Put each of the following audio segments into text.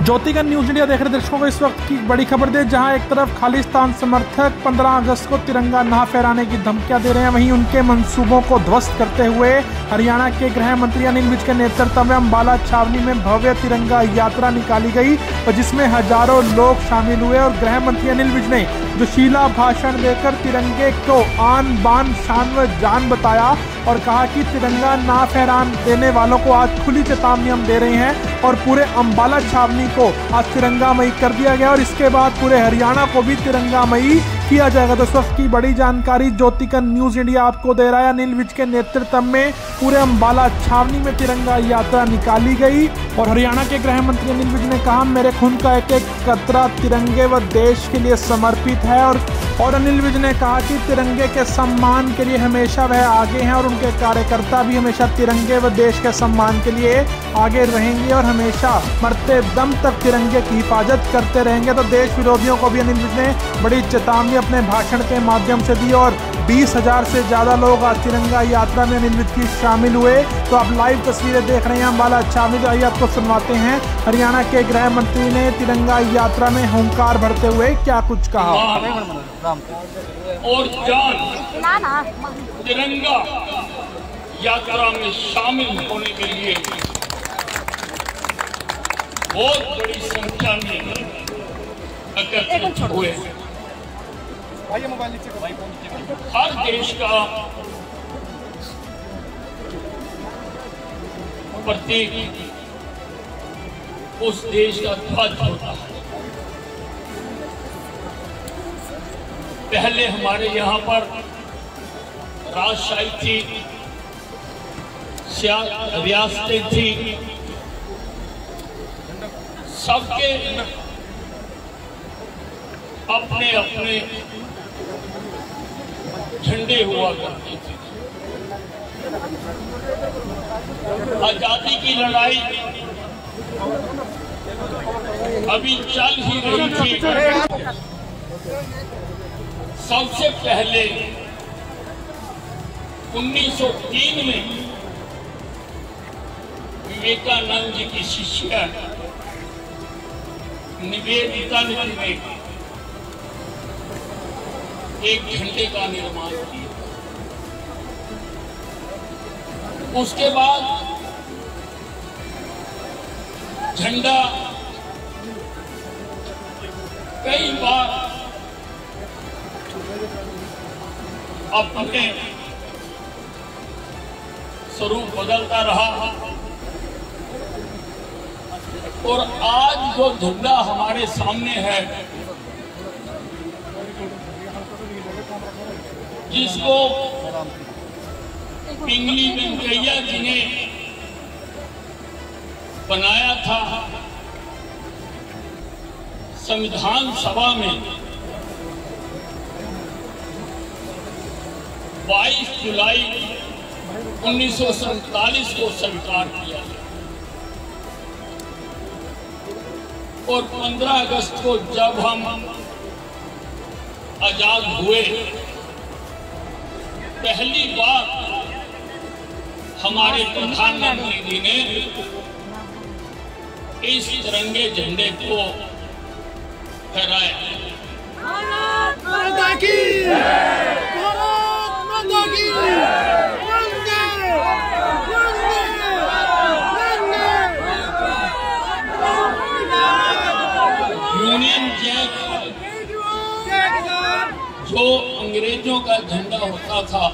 ज्योतिगन news India देख रहे दर्शकों को इस वक्त की बड़ी खबर दे, जहां एक तरफ खालिस्तान समर्थक 15 अगस्त को तिरंगा ना फहराने की धमकियां दे रहे हैं, वहीं उनके मंसूबों को ध्वस्त करते हुए हरियाणा के गृह मंत्री अनिल विज के नेतृत्व में अंबाला छावनी में भव्य तिरंगा यात्रा निकाली गई और जिसमें हजारों लोग शामिल हुए। और गृह मंत्री अनिल विज ने जोशीला भाषण देकर तिरंगे को आन बान शान व जान बताया और कहा कि तिरंगा ना फहरान देने वालों को आज खुली चेतावनी हम दे रहे हैं और पूरे अंबाला छावनी को आज तिरंगामयी कर दिया गया और इसके बाद पूरे हरियाणा को भी तिरंगामयी किया जाएगा। तो इस वक्त की बड़ी जानकारी ज्योतिगन न्यूज इंडिया आपको दे रहा है। अनिल विज के नेतृत्व में पूरे अंबाला छावनी में तिरंगा यात्रा निकाली गई और हरियाणा के गृह मंत्री अनिल विज ने कहा, मेरे खून का एक एक कतरा तिरंगे व देश के लिए समर्पित है। और अनिल विज ने कहा कि तिरंगे के सम्मान के लिए हमेशा वह आगे हैं और उनके कार्यकर्ता भी हमेशा तिरंगे व देश के सम्मान के लिए आगे रहेंगे और हमेशा मरते दम तक तिरंगे की हिफाजत करते रहेंगे। तो देश विरोधियों को भी अनिल विज ने बड़ी चेतावनी अपने भाषण के माध्यम से दी और 20,000 से ज्यादा लोग आज तिरंगा यात्रा में अनिल विज की शामिल हुए। तो आप लाइव तस्वीरें देख रहे हैं अंबाला छावनी। आइए आपको सुनवाते हैं हरियाणा के गृह मंत्री ने तिरंगा यात्रा में हुंकार भरते हुए क्या कुछ कहा। और जान तिरंगा यात्रा में शामिल होने के लिए बहुत बड़ी संख्या में एकत्रित हुए। हर देश का प्रतीक उस देश का ध्वज होता है। पहले हमारे यहाँ पर राजशाही थी, रियासतें थी, सबके अपने अपने झंडे हुआ करते थे। आजादी की लड़ाई अभी चल ही रही थी। सबसे पहले 1903 में विवेकानंद जी की शिष्या निवेदिता ने एक झंडे का निर्माण किया। उसके बाद झंडा कई बार अपने स्वरूप बदलता रहा और आज जो झंडा हमारे सामने है, जिसको पिंगली वेंकैया जी ने बनाया था, संविधान सभा में 22 जुलाई 1947 को स्वीकार किया और 15 अगस्त को जब हम आजाद हुए, पहली बार हमारे प्रधानमंत्री जी ने इस तिरंगे झंडे को फहराया। भारत माता की जय, भारत माता की जय, यूनियन जैक जो अंग्रेजों का झंडा होता था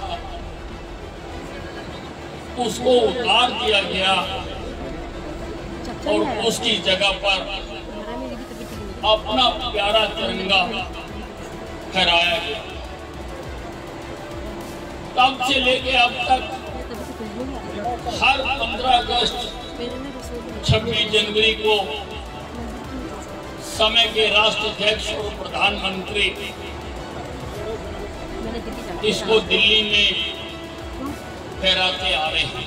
उसको उतार दिया गया और उसकी जगह पर अपना प्यारा तिरंगा फहराया गया। तब से लेके अब तक हर 15 अगस्त 26 जनवरी को समय के राष्ट्राध्यक्ष और प्रधानमंत्री इसको दिल्ली में फहराते आ रहे हैं।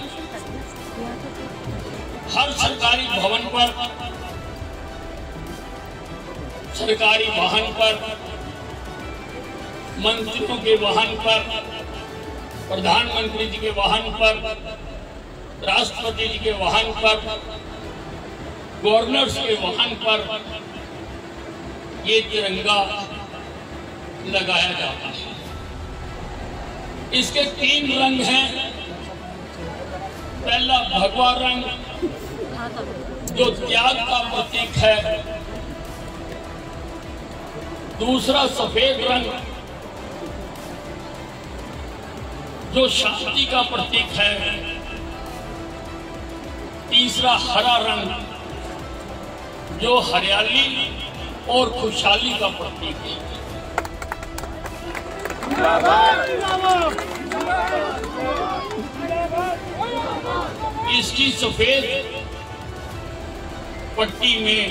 हर सरकारी भवन पर, सरकारी वाहन पर, मंत्रियों के वाहन पर, प्रधानमंत्री जी के वाहन पर, राष्ट्रपति जी के वाहन पर गवर्नर्स के वाहन पर ये तिरंगा लगाया जाता है। इसके 3 रंग हैं। पहला भगवा रंग जो त्याग का प्रतीक है, दूसरा सफेद रंग जो शांति का प्रतीक है, तीसरा हरा रंग जो हरियाली और खुशहाली का प्रतीक है। इसकी सफेद पट्टी में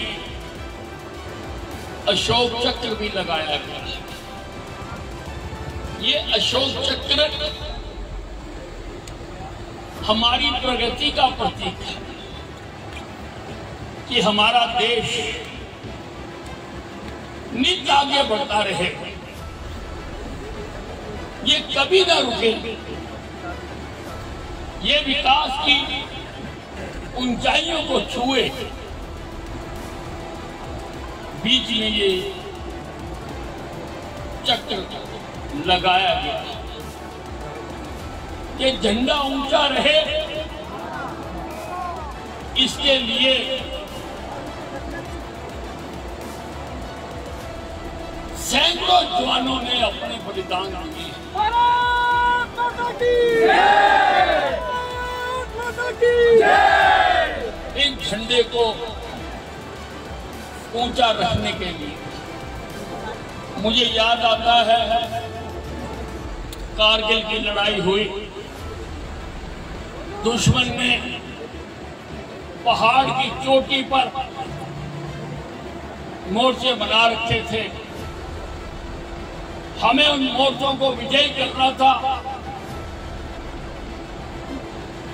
अशोक चक्र भी लगाया गया है। ये अशोक चक्र हमारी प्रगति का प्रतीक है कि हमारा देश नित आगे बढ़ता रहे, ये कभी ना रुके, ये विकास की ऊंचाइयों को छुए। बीच में ये चक्र लगाया गया, ये झंडा ऊंचा रहे, इसके लिए सैकड़ों जवानों ने अपने बलिदान दिए। इन झंडे को ऊंचा रखने के लिए मुझे याद आता है कारगिल की लड़ाई हुई, दुश्मन ने पहाड़ की चोटी पर मोर्चे बना रखे थे। हमें उन मोर्चों को विजयी करना था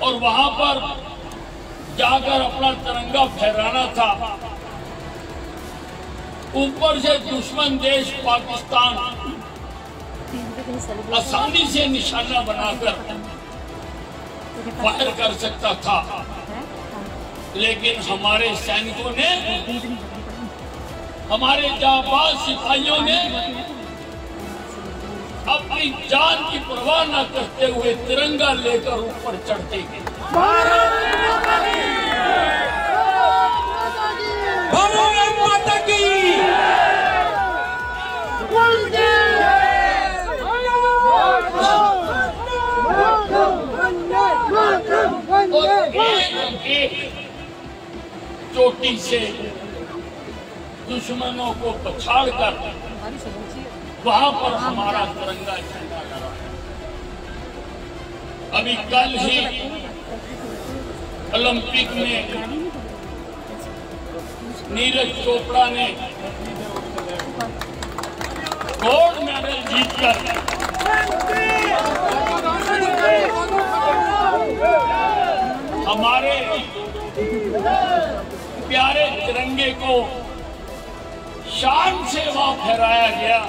और वहां पर जाकर अपना तिरंगा फहराना था। ऊपर से दुश्मन देश पाकिस्तान आसानी से निशाना बनाकर फायर कर सकता था, लेकिन हमारे सैनिकों ने, हमारे जाबाज सिपाहियों ने अपनी जान की परवाह न करते हुए तिरंगा लेकर ऊपर चढ़ते गए। भारत माता की और एक चोटी से दुश्मनों को पछाड़कर वहां पर हमारा तिरंगा झंडा लगा। अभी कल ही ओलंपिक में नीरज चोपड़ा ने गोल्ड मेडल जीतकर हमारे प्यारे तिरंगे को शान से वहां फहराया गया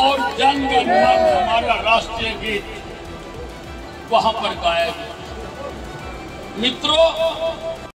और जन गण मन हमारा राष्ट्रीय गीत वहां पर गाया गया। मित्रों,